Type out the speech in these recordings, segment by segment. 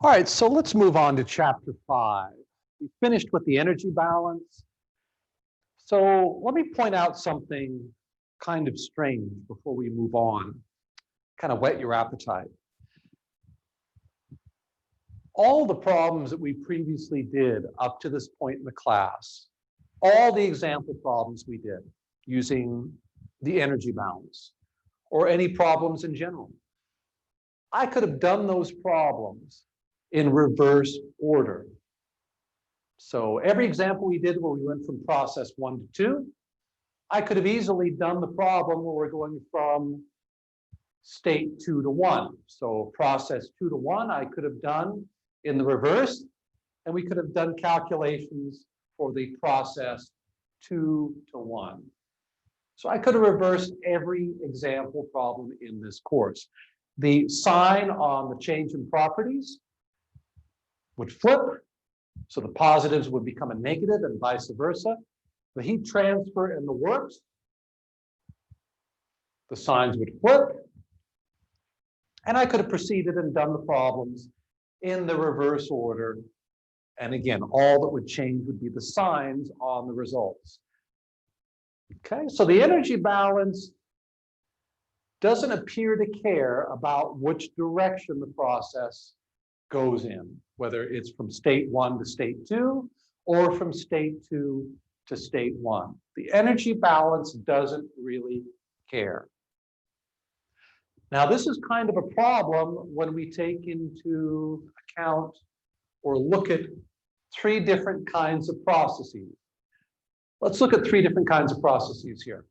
All right, so let's move on to chapter 5. We finished with the energy balance. So let me point out something kind of strange before we move on, kind of whet your appetite. All the problems that we previously did up to this point in the class, all the example problems we did using the energy balance or any problems in general, I could have done those problems in reverse order. So every example we did where we went from process 1 to 2, I could have easily done the problem where we're going from state 2 to 1. So process 2 to 1, I could have done in the reverse, and we could have done calculations for the process 2 to 1. So I could have reversed every example problem in this course. The sign on the change in properties would flip, so the positives would become a negative and vice versa. The heat transfer and the works, the signs would flip, and I could have proceeded and done the problems in the reverse order. And again, all that would change would be the signs on the results. Okay, so the energy balance doesn't appear to care about which direction the process goes in, whether it's from state 1 to state 2 or from state 2 to state 1. The energy balance doesn't really care. Now, this is kind of a problem when we take into account or look at 3 different kinds of processes. Let's look at 3 different kinds of processes here.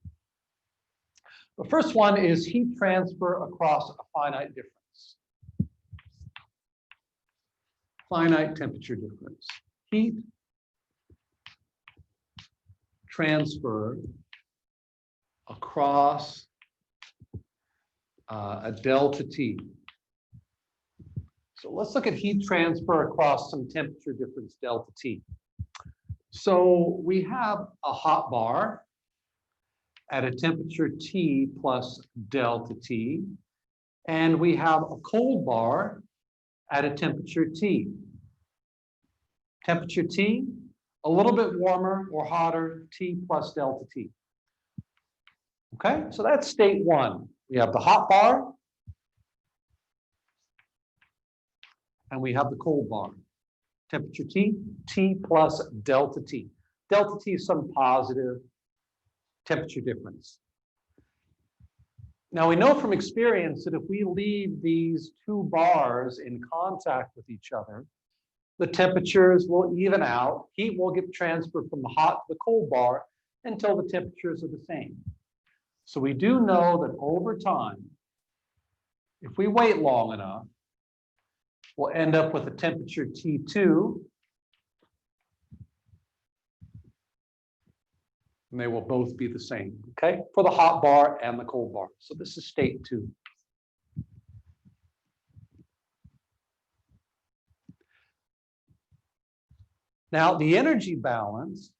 The first one is heat transfer across a finite difference. Finite temperature difference. Heat transfer across a delta T. So let's look at heat transfer across some temperature difference delta T. So we have a hot bar at a temperature T plus delta T, and we have a cold bar at a temperature T. Temperature T, a little bit warmer or hotter, T plus delta T. Okay, so that's state 1. We have the hot bar, and we have the cold bar. Temperature T, T plus delta T. Delta T is some positive temperature difference. Now we know from experience that if we leave these 2 bars in contact with each other, the temperatures will even out. Heat will get transferred from the hot to the cold bar until the temperatures are the same. So we do know that over time, if we wait long enough, we'll end up with a temperature T2, and they will both be the same, okay, for the hot bar and the cold bar. So this is state 2. Now, the energy balance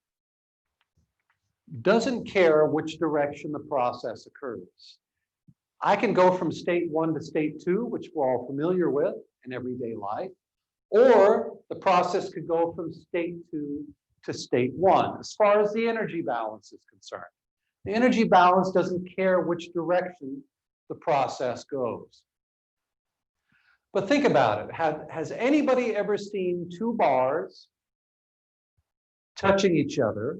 doesn't care which direction the process occurs. I can go from state 1 to state 2, which we're all familiar with in everyday life, or the process could go from state 2 to state 1, as far as the energy balance is concerned. The energy balance doesn't care which direction the process goes. But think about it. Has anybody ever seen 2 bars touching each other?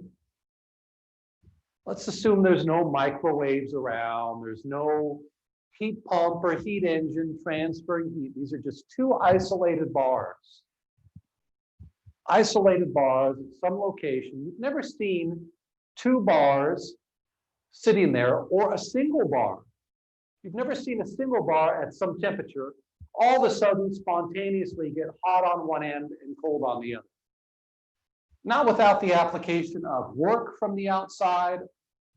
Let's assume there's no microwaves around, there's no heat pump or heat engine transferring heat. These are just 2 isolated bars. Isolated bars at some location. You've never seen 2 bars sitting there or a single bar. You've never seen a single bar at some temperature all of a sudden spontaneously get hot on one end and cold on the other. Not without the application of work from the outside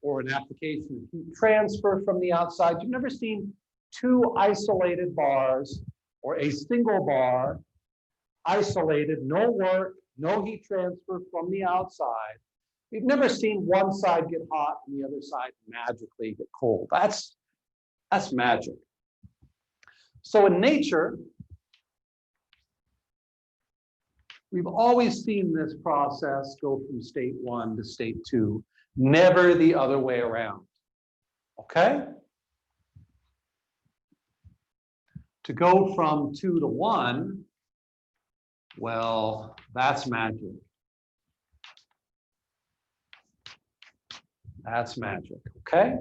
or an application of heat transfer from the outside. You've never seen 2 isolated bars or a single bar isolated, no work, no heat transfer from the outside. You've never seen one side get hot and the other side magically get cold. That's magic. So in nature, We've always seen this process go from state one to state two, never the other way around. Okay? To go from 2 to 1, well, that's magic. That's magic, okay?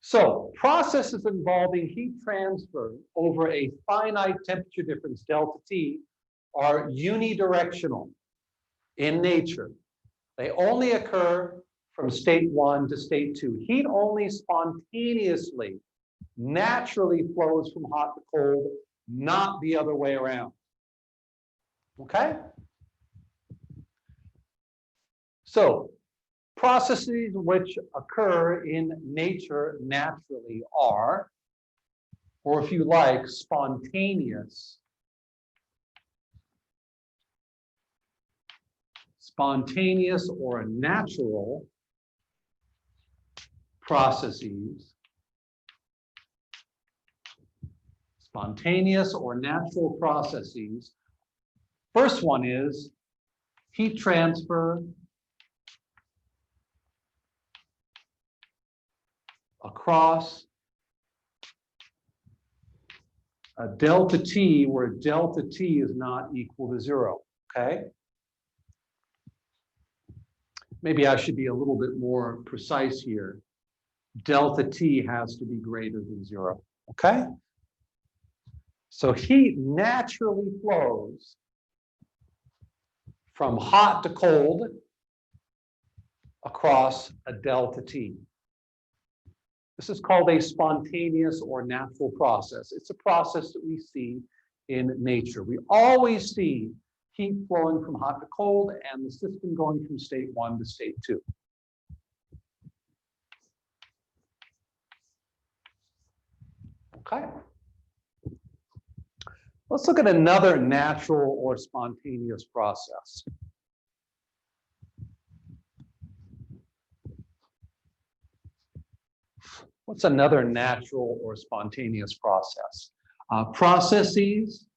So processes involving heat transfer over a finite temperature difference, delta T, are unidirectional in nature. They only occur from state 1 to state 2. Heat only spontaneously, naturally flows from hot to cold, not the other way around. Okay? So, processes which occur in nature naturally are, or if you like, spontaneous. Spontaneous or natural processes. Spontaneous or natural processes. First one is heat transfer across a delta T where delta T is not equal to 0, okay? Maybe I should be a little bit more precise here. Delta T has to be greater than 0, okay? So heat naturally flows from hot to cold across a delta T. This is called a spontaneous or natural process. It's a process that we see in nature. We always see heat flowing from hot to cold and the system going from state 1 to state 2. Okay. Let's look at another natural or spontaneous process. What's another natural or spontaneous process? Processes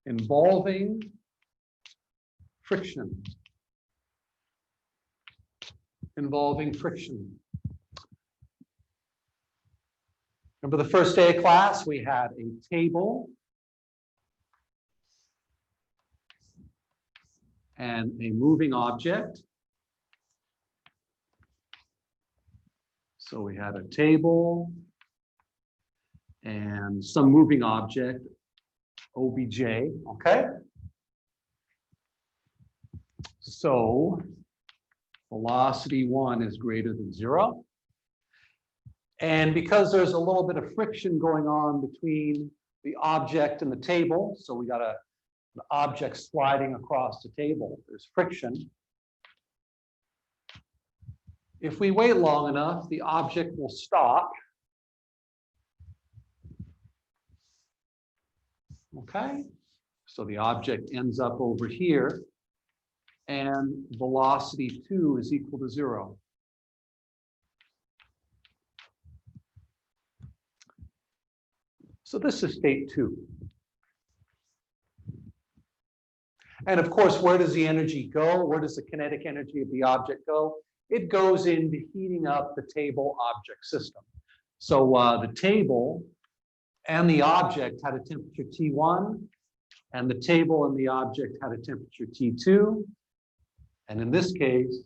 involving friction. Involving friction. Remember the first day of class, we had a table and a moving object. So we had a table and some moving object, OBJ, okay? So velocity 1 is greater than 0. And because there's a little bit of friction going on between the object and the table, so we got an object sliding across the table, there's friction. If we wait long enough, the object will stop. Okay, so the object ends up over here, and velocity 2 is equal to 0. So this is state 2. And of course, where does the energy go? Where does the kinetic energy of the object go? It goes into heating up the table object system. So the table and the object had a temperature T1, and the table and the object had a temperature T2. And in this case,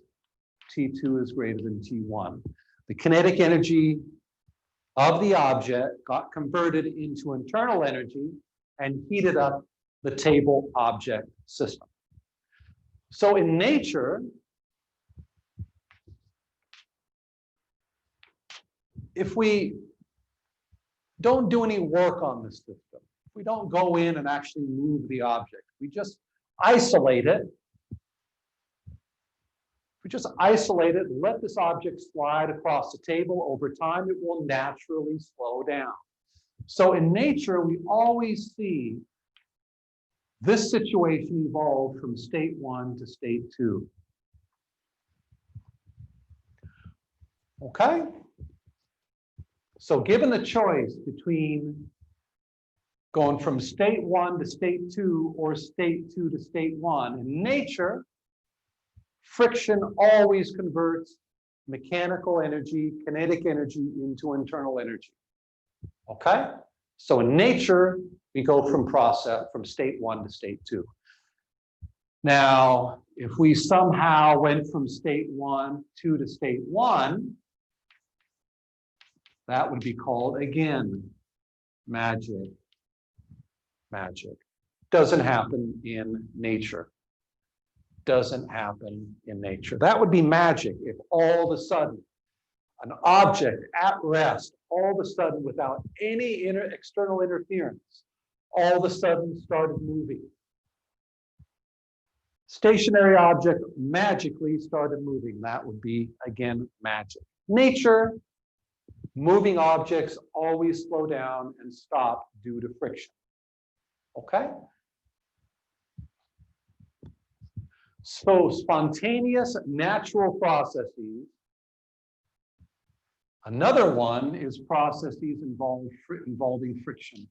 T2 is greater than T1. The kinetic energy of the object got converted into internal energy and heated up the table object system. So in nature, if we don't do any work on the system, if we don't go in and actually move the object, we just isolate it. If we just isolate it, let this object slide across the table, over time it will naturally slow down. So in nature, we always see this situation evolve from state 1 to state 2. Okay? So given the choice between going from state one to state two or state two to state one. In nature, friction always converts mechanical energy, kinetic energy into internal energy. Okay? So in nature, we go from state one to state two. Now, if we somehow went from state two to state one, that would be called, again, magic. Magic. Doesn't happen in nature. Doesn't happen in nature. That would be magic if all of a sudden an object at rest, all of a sudden without any external interference, all of a sudden started moving. Stationary object magically started moving. That would be, again, magic. Nature, moving objects always slow down and stop due to friction. Okay? So spontaneous natural processes. Another one is processes involving friction.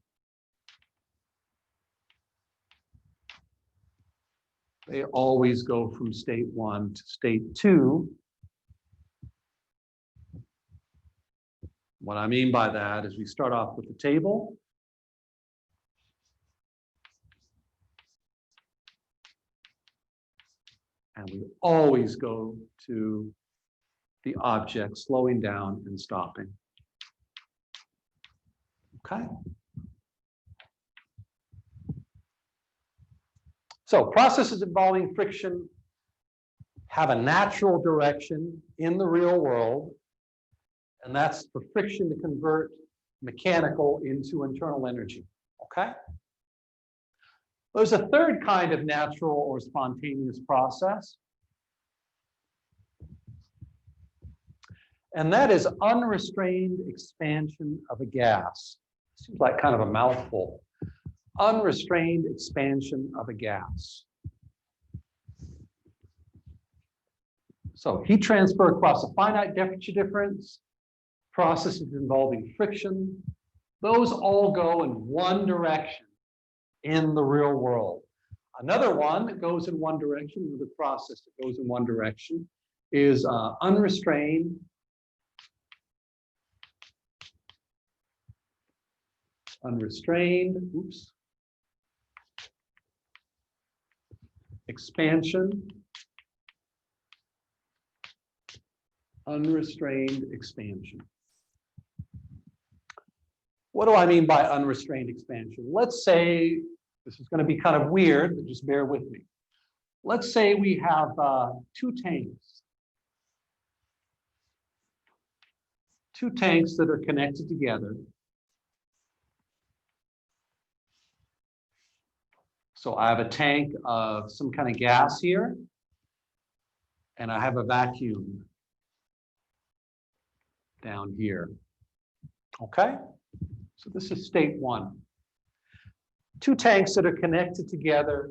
They always go from state one to state two. What I mean by that is we start off with the table. And we always go to the object slowing down and stopping. Okay? So processes involving friction have a natural direction in the real world, and that's for friction to convert mechanical into internal energy. Okay? There's a third kind of natural or spontaneous process, and that is unrestrained expansion of a gas. Seems like kind of a mouthful. Unrestrained expansion of a gas. So heat transfer across a finite temperature difference, processes involving friction, those all go in one direction in the real world. Another one that goes in one direction, another process that goes in one direction, is unrestrained expansion, unrestrained expansion. What do I mean by unrestrained expansion? Let's say, this is going to be kind of weird, but just bear with me. Let's say we have two tanks that are connected together. So I have a tank of some kind of gas here, and I have a vacuum down here. Okay? So this is state one. Two tanks that are connected together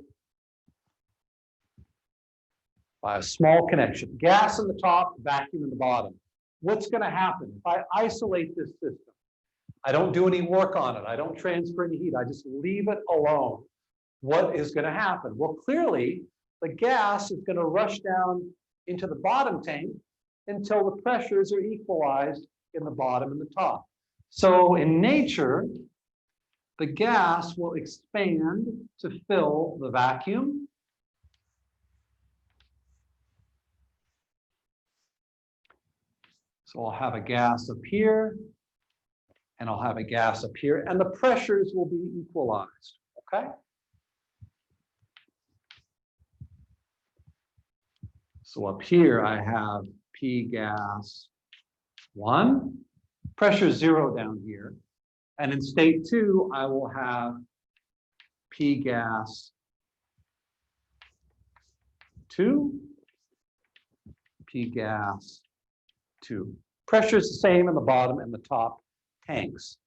by a small connection. Gas in the top, vacuum in the bottom. What's going to happen? If I isolate this system, I don't do any work on it, I don't transfer any heat, I just leave it alone. What is going to happen? Well, clearly, the gas is going to rush down into the bottom tank until the pressures are equalized in the bottom and the top. So in nature, the gas will expand to fill the vacuum. So I'll have a gas up here, and I'll have a gas up here, and the pressures will be equalized, okay? So up here, I have P gas 1, pressure 0 down here. And in state 2, I will have P gas 2, P gas 2. Pressure is the same in the bottom and the top tanks.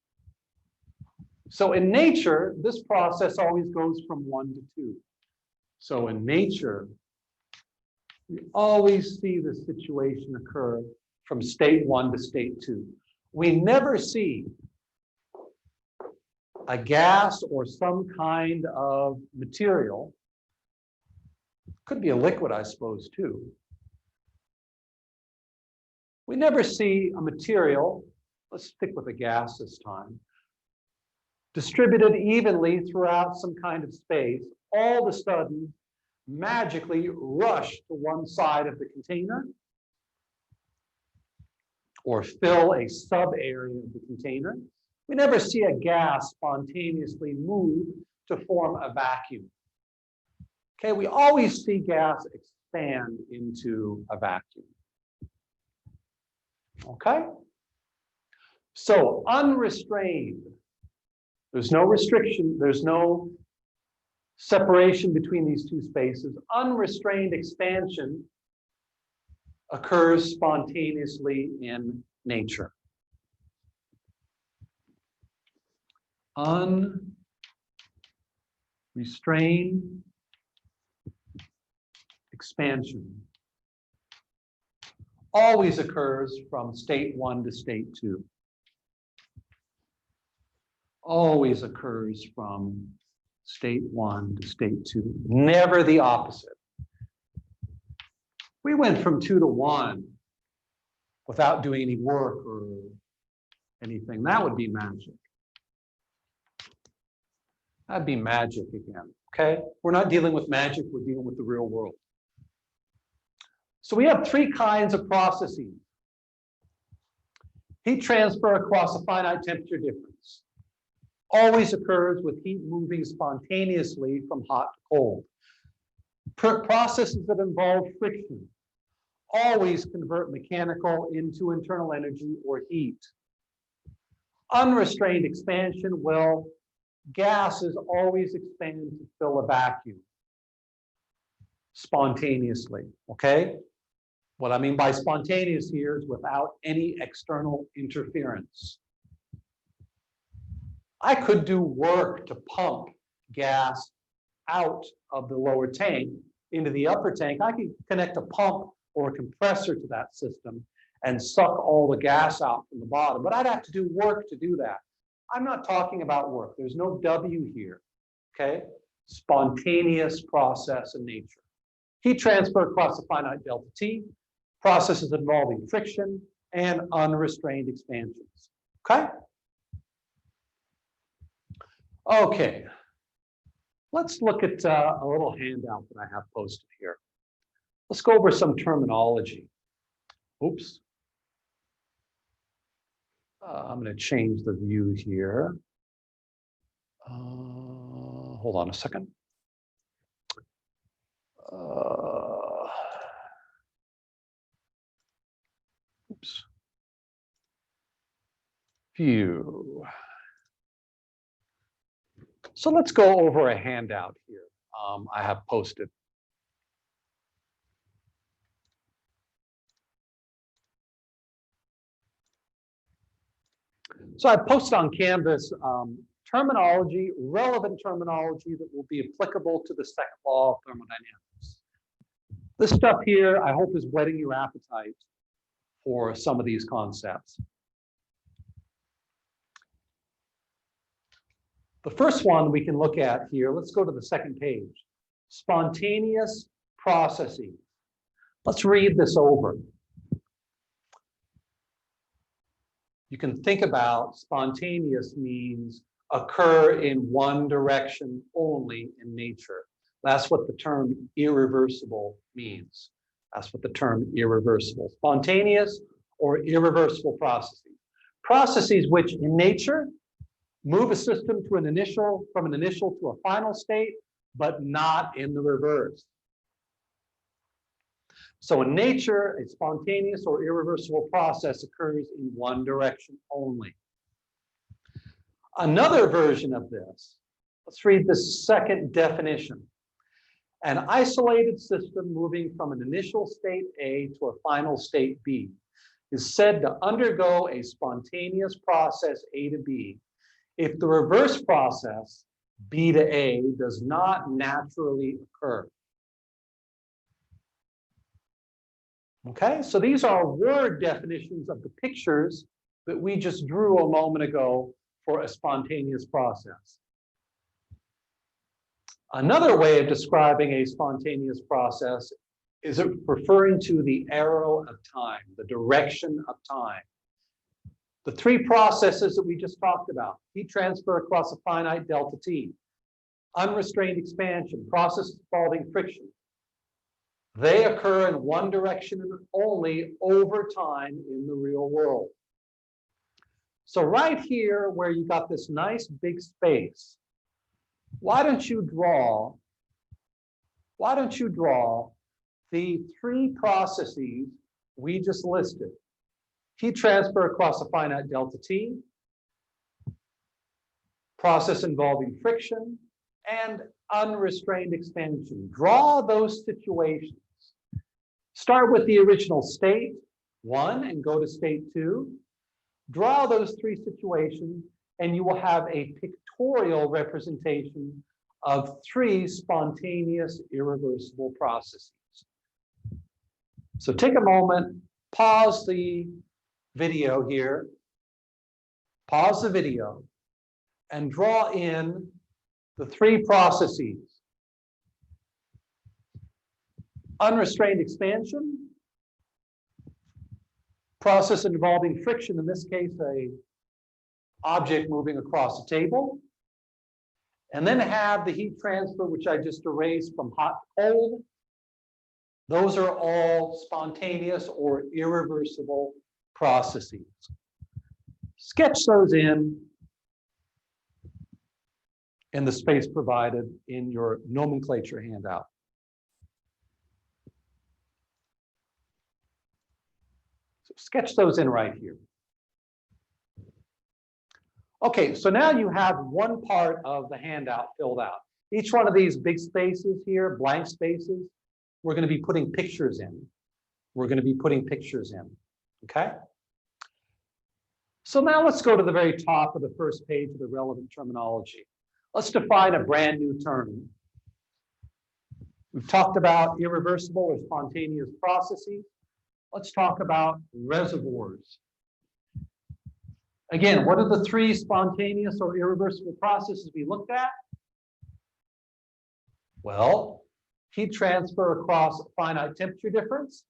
So in nature, this process always goes from 1 to 2. So in nature, we always see this situation occur from state 1 to state 2. We never see a gas or some kind of material, could be a liquid, I suppose, too. We never see a material, let's stick with a gas this time, distributed evenly throughout some kind of space, all of a sudden magically rush to one side of the container or fill a sub-area of the container. We never see a gas spontaneously move to form a vacuum. Okay, we always see gas expand into a vacuum. Okay? So unrestrained, there's no restriction, there's no separation between these two spaces. Unrestrained expansion occurs spontaneously in nature. Unrestrained expansion always occurs from state 1 to state 2. Always occurs from state 1 to state 2, never the opposite. We went from 2 to 1 without doing any work or anything. That would be magic. That'd be magic again, okay? We're not dealing with magic, we're dealing with the real world. So we have 3 kinds of processes. Heat transfer across a finite temperature difference always occurs with heat moving spontaneously from hot to cold. Processes that involve friction always convert mechanical into internal energy or heat. Unrestrained expansion, well, gases always expand to fill a vacuum spontaneously, okay? What I mean by spontaneous here is without any external interference. I could do work to pump gas out of the lower tank into the upper tank. I could connect a pump or a compressor to that system and suck all the gas out from the bottom, but I'd have to do work to do that. I'm not talking about work. There's no W here, okay? Spontaneous process in nature. Heat transfer across a finite delta T, processes involving friction and unrestrained expansions, okay? Okay, let's look at a little handout that I have posted here. Let's go over some terminology. Oops. I'm going to change the view here. Hold on a second. Oops. View. So let's go over a handout here I have posted. So I posted on Canvas terminology, relevant terminology that will be applicable to the second law of thermodynamics. This stuff here, I hope, is whetting your appetite for some of these concepts. The first one we can look at here, let's go to the second page. Spontaneous processes. Let's read this over. You can think about spontaneous means occur in one direction only in nature. That's what the term irreversible means. That's what the term irreversible. Spontaneous or irreversible processes. Processes which in nature move a system to from an initial to a final state, but not in the reverse. So in nature, a spontaneous or irreversible process occurs in one direction only. Another version of this, let's read the second definition. An isolated system moving from an initial state A to a final state B is said to undergo a spontaneous process A to B if the reverse process B to A does not naturally occur. Okay, so these are word definitions of the pictures that we just drew a moment ago for a spontaneous process. Another way of describing a spontaneous process is referring to the arrow of time, the direction of time. The three processes that we just talked about: heat transfer across a finite delta T, unrestrained expansion, process involving friction. They occur in one direction only over time in the real world. So right here, where you got this nice big space, why don't you draw the three processes we just listed? Heat transfer across a finite delta T, process involving friction, and unrestrained expansion. Draw those situations. Start with the original state 1 and go to state 2. Draw those three situations, and you will have a pictorial representation of three spontaneous, irreversible processes. So take a moment, pause the video here, pause the video, and draw in the three processes. Unrestrained expansion, process involving friction, in this case, a object moving across a table, and then have the heat transfer, which I just erased from hot to cold. Those are all spontaneous or irreversible processes. Sketch those in the space provided in your nomenclature handout. So sketch those in right here. Okay, so now you have one part of the handout filled out. Each one of these big spaces here, blank spaces, we're going to be putting pictures in. Okay? So now let's go to the very top of the first page of the relevant terminology. Let's define a brand new term. We've talked about irreversible or spontaneous processes. Let's talk about reservoirs. Again, what are the three spontaneous or irreversible processes we looked at? Well, heat transfer across a finite temperature difference,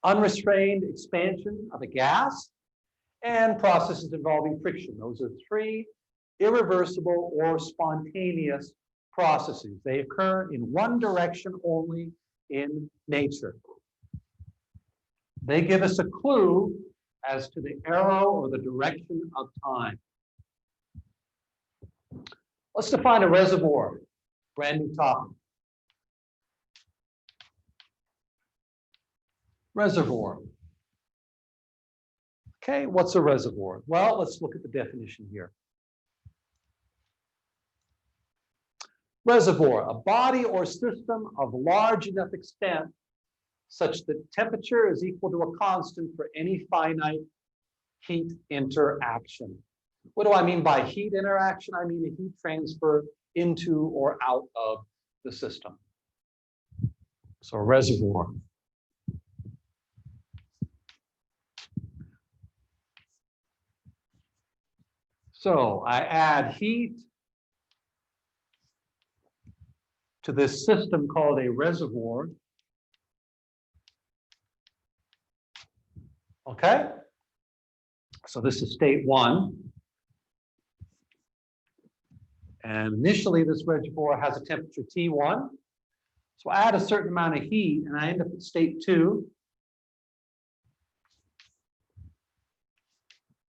unrestrained expansion of a gas, and processes involving friction. Those are three irreversible or spontaneous processes. They occur in one direction only in nature. They give us a clue as to the arrow or the direction of time. Let's define a reservoir, brand new topic. Reservoir. Okay, what's a reservoir? Well, let's look at the definition here. Reservoir, a body or system of large enough extent such that temperature is equal to a constant for any finite heat interaction. What do I mean by heat interaction? I mean a heat transfer into or out of the system. So a reservoir. So I add heat to this system called a reservoir. Okay? So this is state 1. And initially this reservoir has a temperature T1. So I add a certain amount of heat and I end up at state 2.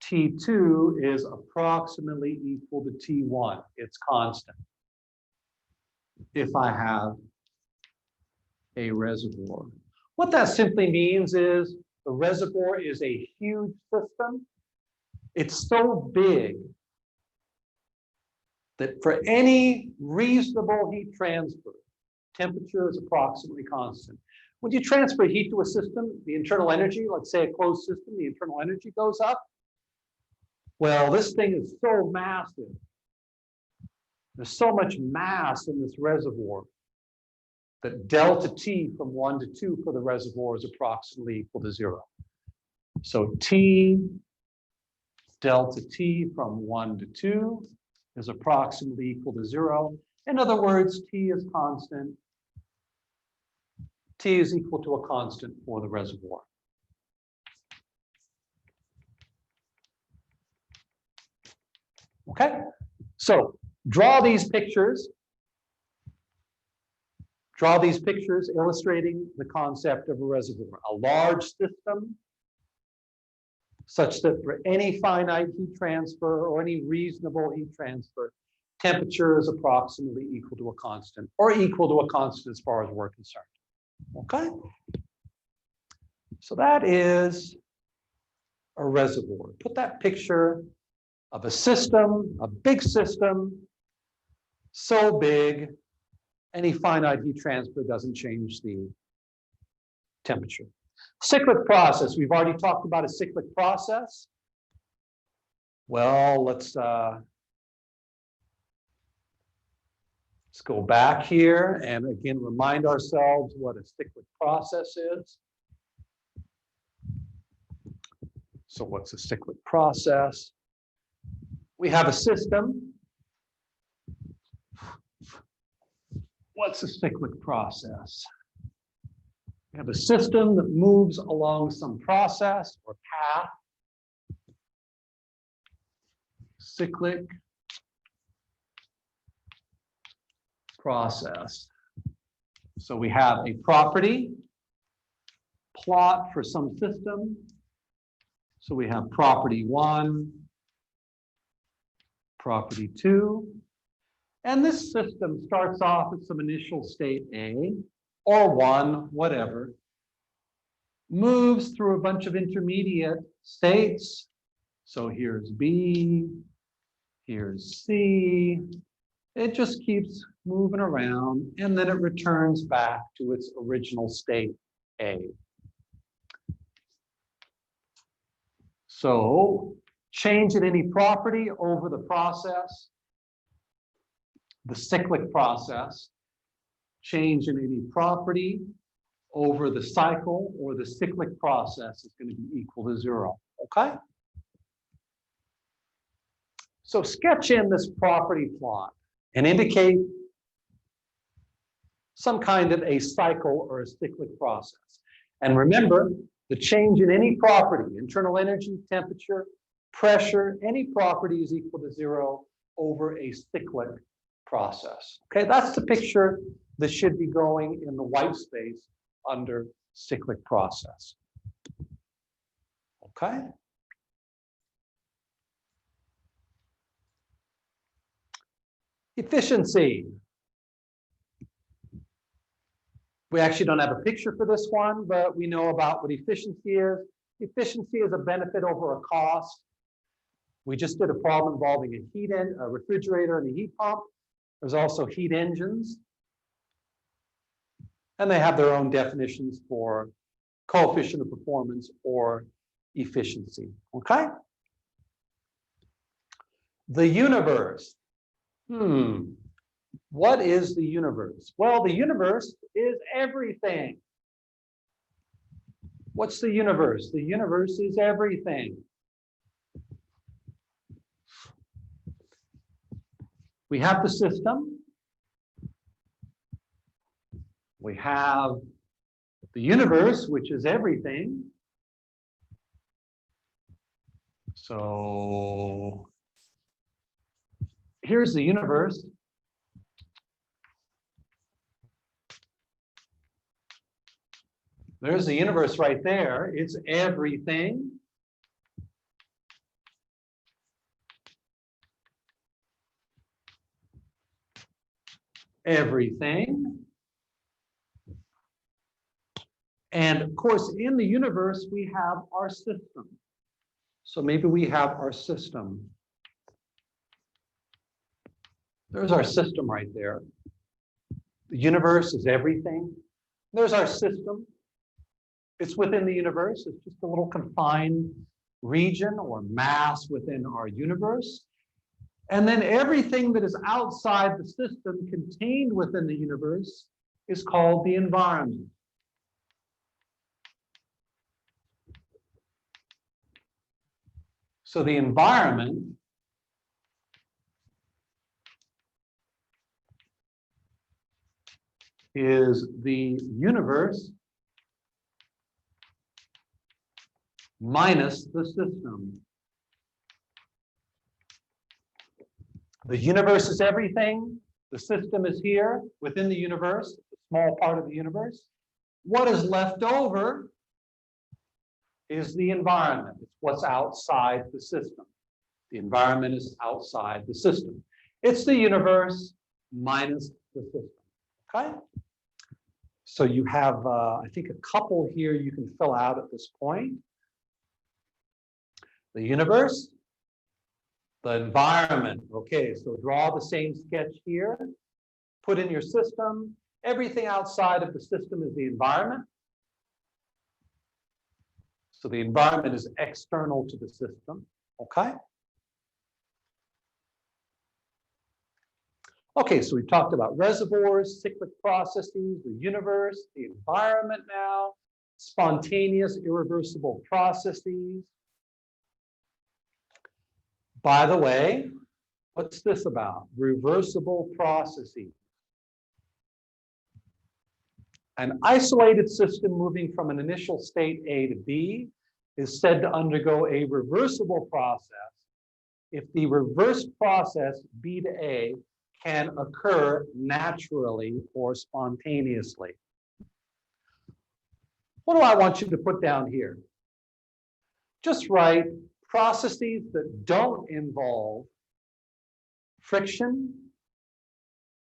T2 is approximately equal to T1. It's constant if I have a reservoir. What that simply means is the reservoir is a huge system. It's so big that for any reasonable heat transfer, temperature is approximately constant. When you transfer heat to a system, the internal energy, let's say a closed system, the internal energy goes up. Well, this thing is so massive. There's so much mass in this reservoir that delta T from 1 to 2 for the reservoir is approximately equal to 0. So T2 delta T from 1 to 2 is approximately equal to 0. In other words, T is constant. T is equal to a constant for the reservoir. Okay, so draw these pictures. Draw these pictures illustrating the concept of a reservoir. A large system such that for any finite heat transfer or any reasonable heat transfer, temperature is approximately equal to a constant or equal to a constant as far as we're concerned. Okay? So that is a reservoir. Put that picture of a system, a big system, so big, any finite heat transfer doesn't change the temperature. Cyclic process. We've already talked about a cyclic process. Well, let's go back here and again remind ourselves what a cyclic process is. So what's a cyclic process? We have a system. What's a cyclic process? We have a system that moves along some process or path. Cyclic process. So we have a property plot for some system. So we have property 1, property 2. And this system starts off at some initial state A, or 1, whatever, moves through a bunch of intermediate states. So here's B, here's C. It just keeps moving around, and then it returns back to its original state, A. So change in any property over the process, the cyclic process, change in any property over the cycle or the cyclic process is going to be equal to 0, okay? So sketch in this property plot and indicate some kind of a cycle or a cyclic process. And remember, the change in any property, internal energy, temperature, pressure, any property is equal to 0 over a cyclic process. Okay, that's the picture that should be going in the white space under cyclic process. Okay. Efficiency. We actually don't have a picture for this one, but we know about what efficiency is. Efficiency is a benefit over a cost. We just did a problem involving a refrigerator and a heat pump. There's also heat engines. And they have their own definitions for coefficient of performance or efficiency. Okay? The universe. What is the universe? Well, the universe is everything. What's the universe? The universe is everything. We have the system. We have the universe, which is everything. So here's the universe. There's the universe right there. It's everything. Everything. And of course, in the universe, we have our system. So maybe we have our system. There's our system right there. The universe is everything. There's our system. It's within the universe. It's just a little confined region or mass within our universe. And then everything that is outside the system contained within the universe is called the environment. So the environment is the universe minus the system. The universe is everything. The system is here within the universe, a small part of the universe. What is left over is the environment. It's what's outside the system. The environment is outside the system. It's the universe minus the system. Okay? So you have, I think, a couple here you can fill out at this point. The universe, the environment. Okay, so draw the same sketch here. Put in your system. Everything outside of the system is the environment. So the environment is external to the system. Okay? Okay, so we've talked about reservoirs, cyclic processes, the universe, the environment now, spontaneous, irreversible processes. By the way, what's this about? Reversible processes. An isolated system moving from an initial state A to B is said to undergo a reversible process if the reverse process B to A can occur naturally or spontaneously. What do I want you to put down here? Just write processes that don't involve friction,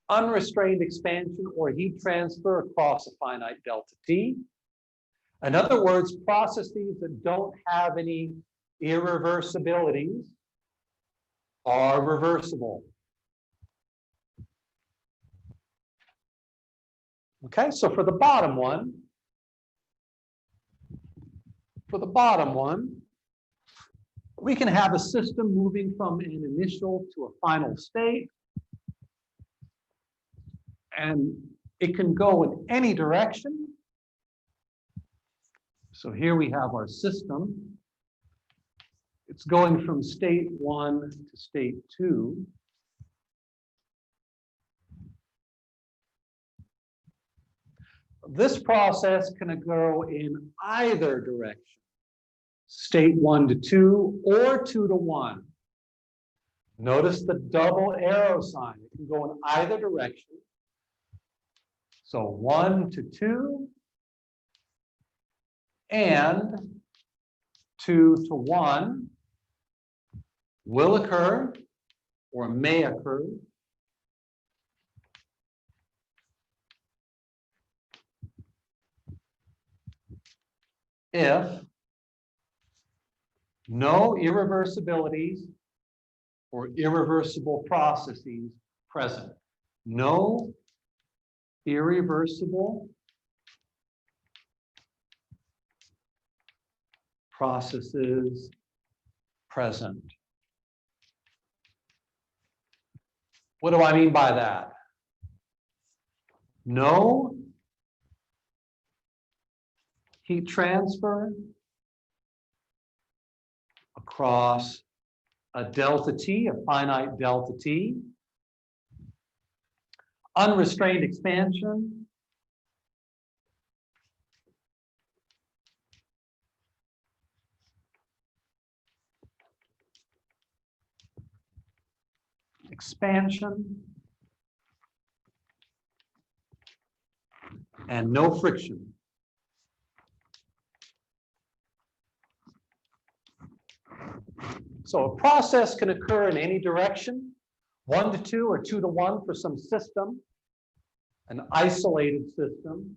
unrestrained expansion, or heat transfer across a finite delta T. In other words, processes that don't have any irreversibilities are reversible. Okay, so for the bottom one, we can have a system moving from an initial to a final state, and it can go in any direction. So here we have our system. It's going from state 1 to state 2. This process can go in either direction, state 1 to 2 or 2 to 1. Notice the double arrow sign. It can go in either direction. So 1 to 2 and 2 to 1 will occur or may occur if no irreversibilities or irreversible processes present. No irreversible processes present. What do I mean by that? No heat transfer across a delta T, a finite delta T. Unrestrained expansion. Expansion. And no friction. So a process can occur in any direction, 1 to 2 or 2 to 1 for some system, an isolated system.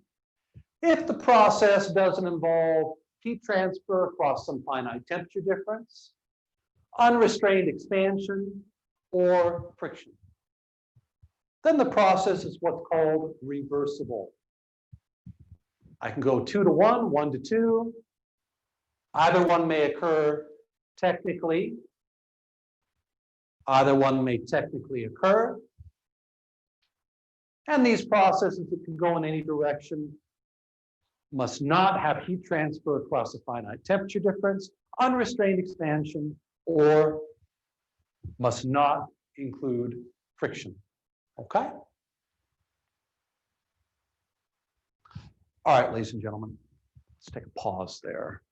If the process doesn't involve heat transfer across some finite temperature difference, unrestrained expansion, or friction, then the process is what's called reversible. I can go 2 to 1, 1 to 2. Either one may occur technically. Either one may technically occur. And these processes that can go in any direction must not have heat transfer across a finite temperature difference, unrestrained expansion, or must not include friction. Okay? All right, ladies and gentlemen, let's take a pause there.